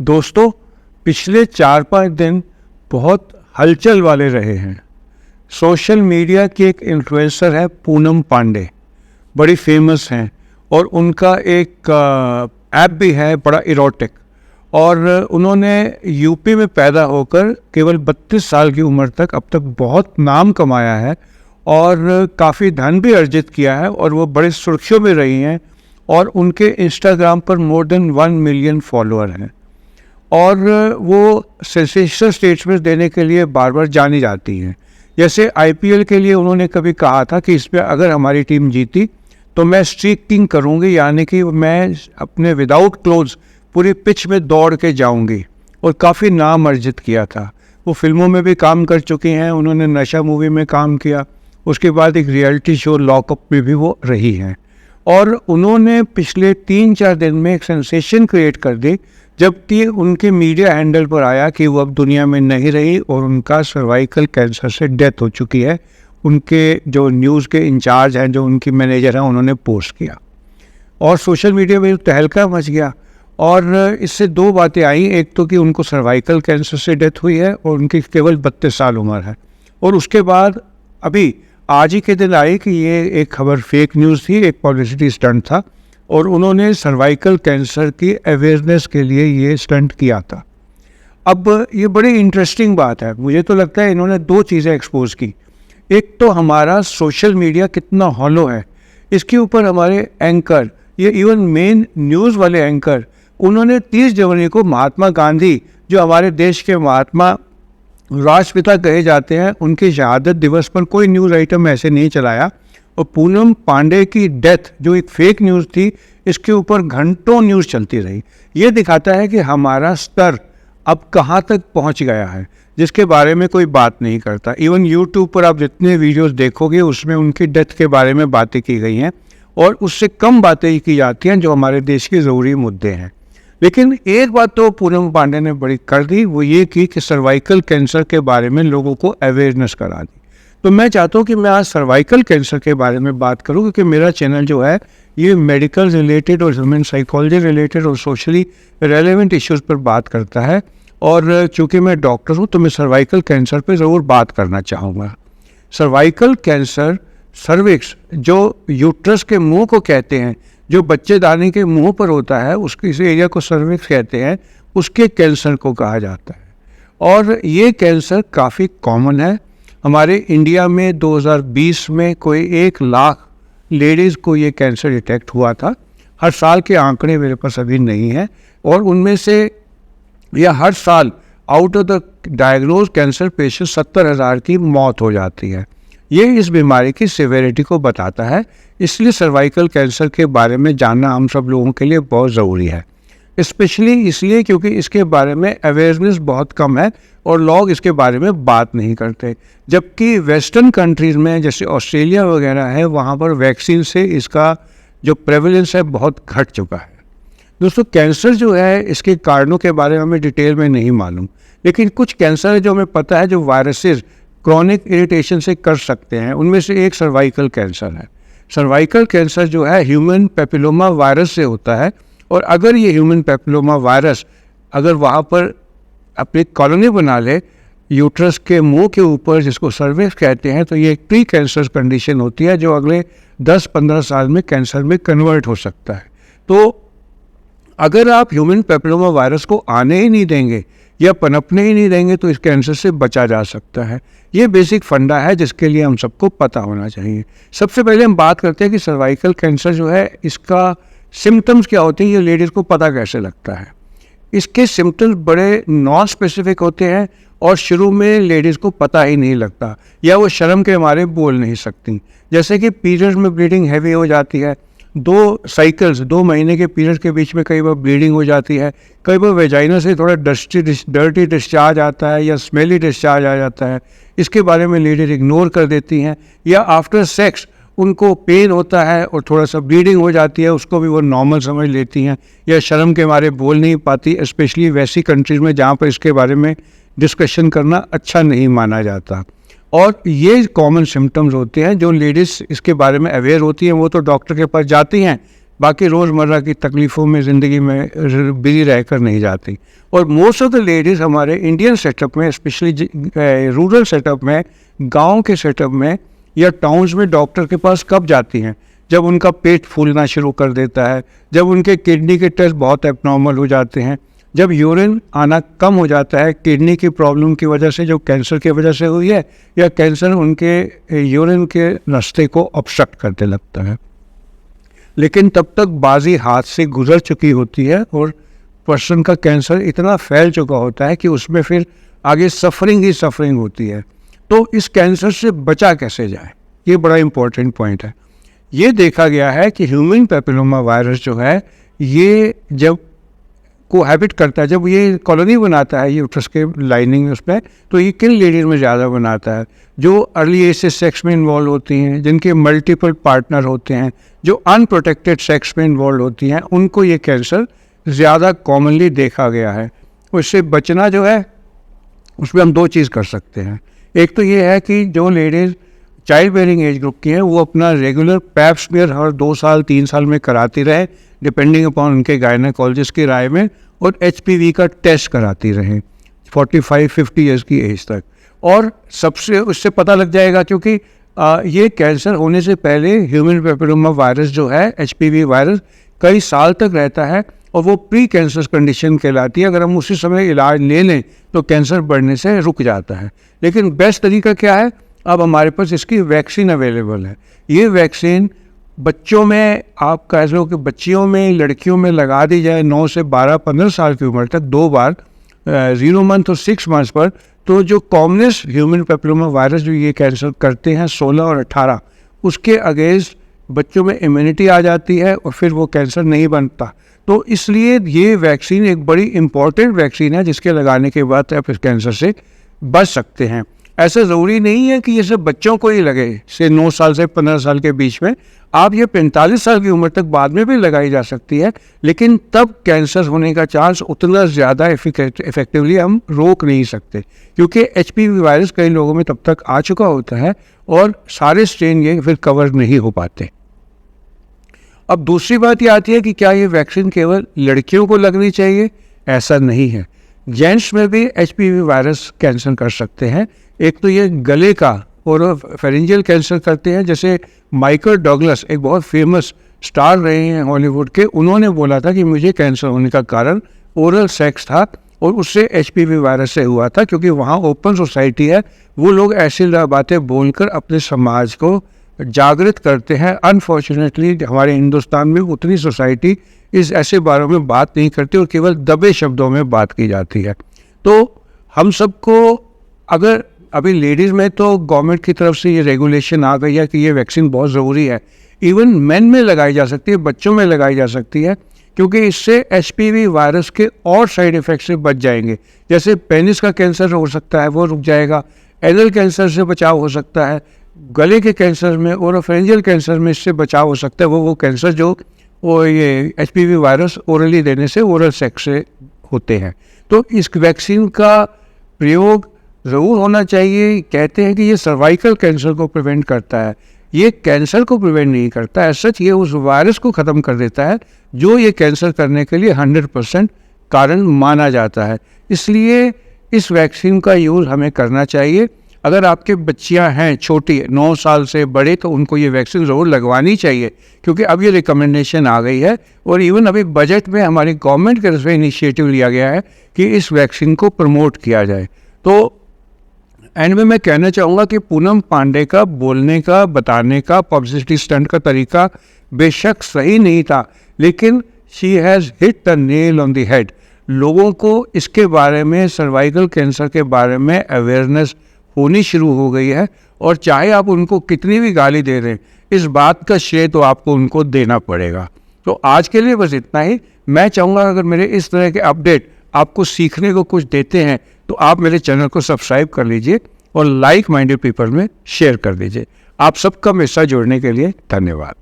दोस्तों, पिछले 4-5 दिन बहुत हलचल वाले रहे हैं। सोशल मीडिया की एक इन्फ्लुएंसर है पूनम पांडे, बड़ी फेमस हैं और उनका एक ऐप भी है बड़ा इरोटिक। और उन्होंने यूपी में पैदा होकर केवल 32 साल की उम्र तक अब तक बहुत नाम कमाया है और काफ़ी धन भी अर्जित किया है और वो बड़े सुर्खियों में रही हैं और उनके इंस्टाग्राम पर मोर देन 1 मिलियन फॉलोअर हैं और वो सेंसेशनल स्टेटमेंट देने के लिए बार बार जानी जाती हैं। जैसे आईपीएल के लिए उन्होंने कभी कहा था कि इसमें अगर हमारी टीम जीती तो मैं स्ट्रीकिंग करूंगी, यानी कि मैं अपने विदाउट क्लोथ्स पूरी पिच में दौड़ के जाऊंगी, और काफ़ी नाम अर्जित किया था। वो फिल्मों में भी काम कर चुकी हैं, उन्होंने नशा मूवी में काम किया, उसके बाद एक रियलिटी शो लॉकअप में भी वो रही हैं और उन्होंने पिछले 3-4 दिन में एक सेंसेशन क्रिएट कर दी जबकि उनके मीडिया हैंडल पर आया कि वो अब दुनिया में नहीं रही और उनका सर्वाइकल कैंसर से डेथ हो चुकी है। उनके जो न्यूज़ के इंचार्ज हैं, जो उनकी मैनेजर हैं, उन्होंने पोस्ट किया और सोशल मीडिया में तहलका मच गया। और इससे 2 बातें आई, एक तो कि उनको सर्वाइकल कैंसर से डेथ हुई है और उनकी केवल 32 साल उम्र है, और उसके बाद अभी आज ही के दिन आई कि ये एक खबर फेक न्यूज़ थी, एक पब्लिसिटी स्टंट था और उन्होंने सर्वाइकल कैंसर की अवेयरनेस के लिए ये स्टंट किया था। अब ये बड़ी इंटरेस्टिंग बात है, मुझे तो लगता है इन्होंने 2 चीज़ें एक्सपोज की। एक तो हमारा सोशल मीडिया कितना हॉलो है, इसके ऊपर हमारे एंकर, ये इवन मेन न्यूज़ वाले एंकर, उन्होंने 30 जनवरी को महात्मा गांधी, जो हमारे देश के महात्मा राष्ट्रपिता कहे जाते हैं, उनकी शहादत दिवस पर कोई न्यूज़ आइटम ऐसे नहीं चलाया। और पूनम पांडे की डेथ जो एक फेक न्यूज़ थी, इसके ऊपर घंटों न्यूज़ चलती रही। ये दिखाता है कि हमारा स्तर अब कहाँ तक पहुँच गया है, जिसके बारे में कोई बात नहीं करता। इवन यूट्यूब पर आप जितने वीडियोस देखोगे उसमें उनकी डेथ के बारे में बातें की गई हैं और उससे कम बातें की जाती हैं जो हमारे देश के ज़रूरी मुद्दे हैं। लेकिन एक बात तो पूनम पांडे ने बड़ी कर दी, वो ये की कि सर्वाइकल कैंसर के बारे में लोगों को अवेयरनेस करा दी। तो मैं चाहता हूँ कि मैं आज सर्वाइकल कैंसर के बारे में बात करूँ, क्योंकि मेरा चैनल जो है ये मेडिकल रिलेटेड और ह्यूमन साइकोलॉजी रिलेटेड और सोशली रेलेवेंट इश्यूज़ पर बात करता है। और चूँकि मैं डॉक्टर हूँ तो मैं सर्वाइकल कैंसर पर ज़रूर बात करना चाहूँगा। सर्वाइकल कैंसर, सर्विक्स जो यूट्रस के मुंह को कहते हैं, जो बच्चेदानी के मुंह पर होता है, उसके इस एरिया को सर्विक्स कहते हैं, उसके कैंसर को कहा जाता है। और ये कैंसर काफ़ी कॉमन है। हमारे इंडिया में 2020 में कोई 1 लाख लेडीज़ को ये कैंसर डिटेक्ट हुआ था। हर साल के आंकड़े मेरे पास अभी नहीं हैं और उनमें से या हर साल out of the diagnose cancer patient 70,000 की मौत हो जाती है। ये इस बीमारी की सिवियरिटी को बताता है, इसलिए सर्वाइकल कैंसर के बारे में जानना हम सब लोगों के लिए बहुत ज़रूरी है। स्पेशली इसलिए क्योंकि इसके बारे में अवेयरनेस बहुत कम है और लोग इसके बारे में बात नहीं करते, जबकि वेस्टर्न कंट्रीज़ में जैसे ऑस्ट्रेलिया वगैरह है, वहाँ पर वैक्सीन से इसका जो प्रेवलेंस है बहुत घट चुका है। दोस्तों, कैंसर जो है इसके कारणों के बारे में हमें डिटेल में नहीं मालूम, लेकिन कुछ कैंसर है जो हमें पता है जो वायरसेस क्रॉनिक इरिटेशन से कर सकते हैं। उनमें से एक सर्वाइकल कैंसर है। सर्वाइकल कैंसर जो है ह्यूमन पेपिलोमा वायरस से होता है और अगर ये ह्यूमन पेपिलोमा वायरस अगर वहाँ पर अपनी कॉलोनी बना ले यूट्रस के मुंह के ऊपर, जिसको सर्विक्स कहते हैं, तो ये एक प्री कैंसर कंडीशन होती है जो अगले 10-15 साल में कैंसर में कन्वर्ट हो सकता है। तो अगर आप ह्यूमन पेपिलोमा वायरस को आने ही नहीं देंगे या पनपने ही नहीं देंगे तो इस कैंसर से बचा जा सकता है। ये बेसिक फंडा है जिसके लिए हम सबको पता होना चाहिए। सबसे पहले हम बात करते हैं कि सर्वाइकल कैंसर जो है इसका सिम्टम्स क्या होते हैं, ये लेडीज़ को पता कैसे लगता है। इसके सिम्टम्स बड़े नॉन स्पेसिफिक होते हैं और शुरू में लेडीज़ को पता ही नहीं लगता या वो शर्म के मारे बोल नहीं सकती। जैसे कि पीरियड्स में ब्लीडिंग हैवी हो जाती है, 2 महीने के पीरियड के बीच में कई बार ब्लीडिंग हो जाती है, कई बार वेजाइना से थोड़ा डर्टी डिस्चार्ज आता है या स्मेली डिस्चार्ज आ जाता है। इसके बारे में लेडीज इग्नोर कर देती हैं, या आफ्टर सेक्स उनको पेन होता है और थोड़ा सा ब्लीडिंग हो जाती है, उसको भी वो नॉर्मल समझ लेती हैं या शर्म के मारे बोल नहीं पाती, स्पेशली वैसी कंट्रीज़ में जहाँ पर इसके बारे में डिस्कशन करना अच्छा नहीं माना जाता। और ये कॉमन सिम्टम्स होते हैं जो लेडीज़ इसके बारे में अवेयर होती हैं, वो तो डॉक्टर के पास जाती हैं, बाकी रोज़मर्रा की तकलीफ़ों में ज़िंदगी में बिजी रहकर नहीं जाती। और मोस्ट ऑफ द लेडीज़ हमारे इंडियन सेटअप में, स्पेशली रूरल सेटअप में, गांव के सेटअप में या टाउन्स में डॉक्टर के पास कब जाती हैं? जब उनका पेट फूलना शुरू कर देता है, जब उनके किडनी के टेस्ट बहुत एबनॉर्मल हो जाते हैं, जब यूरिन आना कम हो जाता है किडनी की प्रॉब्लम की वजह से, जो कैंसर की वजह से हुई है, या कैंसर उनके यूरिन के रास्ते को ऑब्स्ट्रक्ट करने लगता है। लेकिन तब तक बाजी हाथ से गुजर चुकी होती है और पर्सन का कैंसर इतना फैल चुका होता है कि उसमें फिर आगे सफरिंग ही सफरिंग होती है। तो इस कैंसर से बचा कैसे जाए, ये बड़ा इम्पोर्टेंट पॉइंट है। ये देखा गया है कि ह्यूमन पैपिलोमा वायरस जो है, ये जब कोहैबिट करता है, जब ये कॉलोनी बनाता है यूट्रस के लाइनिंग में उसमें, तो ये किन लेडीज़ में ज़्यादा बनाता है? जो अर्ली एज से सेक्स में इन्वॉल्व होती हैं, जिनके मल्टीपल पार्टनर होते हैं, जो अनप्रोटेक्टेड सेक्स में इन्वॉल्व होती हैं, उनको ये कैंसर ज़्यादा कॉमनली देखा गया है। उससे बचना जो है, उसमें हम दो चीज़ कर सकते हैं। एक तो ये है कि जो ladies child bearing age group की हैं, वो अपना रेगुलर पैप स्मीयर हर 2 साल 3 साल में कराती रहे, डिपेंडिंग अपॉन उनके गायनेकोलॉजिस्ट की राय में, और HPV का टेस्ट कराती रहें 45-50 ईयर्स की एज तक। और सबसे उससे पता लग जाएगा, क्योंकि ये कैंसर होने से पहले ह्यूमन पैपिलोमा वायरस जो है, HPV वायरस, कई साल तक रहता है और वो प्री कैंसर कंडीशन कहलाती है। अगर हम उसी समय इलाज ले लें तो कैंसर बढ़ने से रुक जाता है। लेकिन बेस्ट तरीका क्या है? अब हमारे पास इसकी वैक्सीन अवेलेबल है। ये वैक्सीन बच्चों में, आप कह लो कि बच्चियों में, लड़कियों में लगा दी जाए 9 से 12-15 साल की उम्र तक 2 बार, 0 मंथ और 6 मंथ्स पर, तो जो कॉमनेस्ट ह्यूमन पैपिलोमा वायरस जो ये कैंसर करते हैं 16 और 18, उसके अगेंस्ट बच्चों में इम्यूनिटी आ जाती है और फिर वो कैंसर नहीं बनता। तो इसलिए ये वैक्सीन एक बड़ी इम्पॉर्टेंट वैक्सीन है, जिसके लगाने के बाद आप इस कैंसर से बच सकते हैं। ऐसा ज़रूरी नहीं है कि ये सब बच्चों को ही लगे, से 9 साल से 15 साल के बीच में, आप ये 45 साल की उम्र तक बाद में भी लगाई जा सकती है, लेकिन तब कैंसर होने का चांस उतना ज़्यादा इफेक्टिवली हम रोक नहीं सकते, क्योंकि HPV वायरस कई लोगों में तब तक आ चुका होता है और सारे स्ट्रेन ये फिर कवर नहीं हो पाते। अब दूसरी बात ये आती है कि क्या ये वैक्सीन केवल लड़कियों को लगनी चाहिए? ऐसा नहीं है, जेंट्स में भी HPV वायरस कैंसर कर सकते हैं। एक तो ये गले का और फेरेंजियल कैंसर करते हैं, जैसे माइकल डगलस एक बहुत फेमस स्टार रहे हैं हॉलीवुड के, उन्होंने बोला था कि मुझे कैंसर होने का कारण ओरल सेक्स था और उससे HPV वायरस से हुआ था, क्योंकि वहाँ ओपन सोसाइटी है, वो लोग ऐसी बातें बोलकर अपने समाज को जागृत करते हैं। अनफॉर्चुनेटली हमारे हिंदुस्तान में उतनी सोसाइटी इस ऐसे बारों में बात नहीं करती और केवल दबे शब्दों में बात की जाती है। तो हम सबको, अगर अभी लेडीज़ में तो गवर्नमेंट की तरफ से ये रेगुलेशन आ गई है कि ये वैक्सीन बहुत ज़रूरी है, इवन मेन में लगाई जा सकती है, बच्चों में लगाई जा सकती है, क्योंकि इससे HPV वायरस के और साइड इफ़ेक्ट से बच जाएंगे। जैसे पेनिस का कैंसर हो सकता है, वो रुक जाएगा, एनल कैंसर से बचाव हो सकता है, गले के कैंसर में, ओरोफेरेंजियल कैंसर में इससे बचाव हो सकता है, वो कैंसर जो वो ये HPV वायरस ओरली देने से, ओरल सेक्स से होते हैं। तो इस वैक्सीन का प्रयोग ज़रूर होना चाहिए। कहते हैं कि ये सर्वाइकल कैंसर को प्रिवेंट करता है, ये कैंसर को प्रिवेंट नहीं करता है। सच ये उस वायरस को ख़त्म कर देता है जो ये कैंसर करने के लिए 100% कारण माना जाता है। इसलिए इस वैक्सीन का यूज़ हमें करना चाहिए। अगर आपके बच्चियां हैं छोटी, 9 साल से बड़े, तो उनको ये वैक्सीन ज़रूर लगवानी चाहिए, क्योंकि अब ये रिकमेंडेशन आ गई है और इवन अभी बजट में हमारी गवर्नमेंट की तरफ से इनिशिएटिव लिया गया है कि इस वैक्सीन को प्रमोट किया जाए। तो एंड में मैं कहना चाहूँगा कि पूनम पांडे का बोलने का, बताने का, पब्लिसिटी स्टंट का तरीका बेशक सही नहीं था, लेकिन she has hit the nail on the head. लोगों को इसके बारे में, सर्वाइकल कैंसर के बारे में अवेयरनेस होनी शुरू हो गई है, और चाहे आप उनको कितनी भी गाली दे दें, इस बात का श्रेय तो आपको उनको देना पड़ेगा। तो आज के लिए बस इतना ही। मैं चाहूँगा अगर मेरे इस तरह के अपडेट आपको सीखने को कुछ देते हैं तो आप मेरे चैनल को सब्सक्राइब कर लीजिए और लाइक माइंडेड पीपल में शेयर कर दीजिए। आप सबका मेरे साथ जुड़ने के लिए धन्यवाद।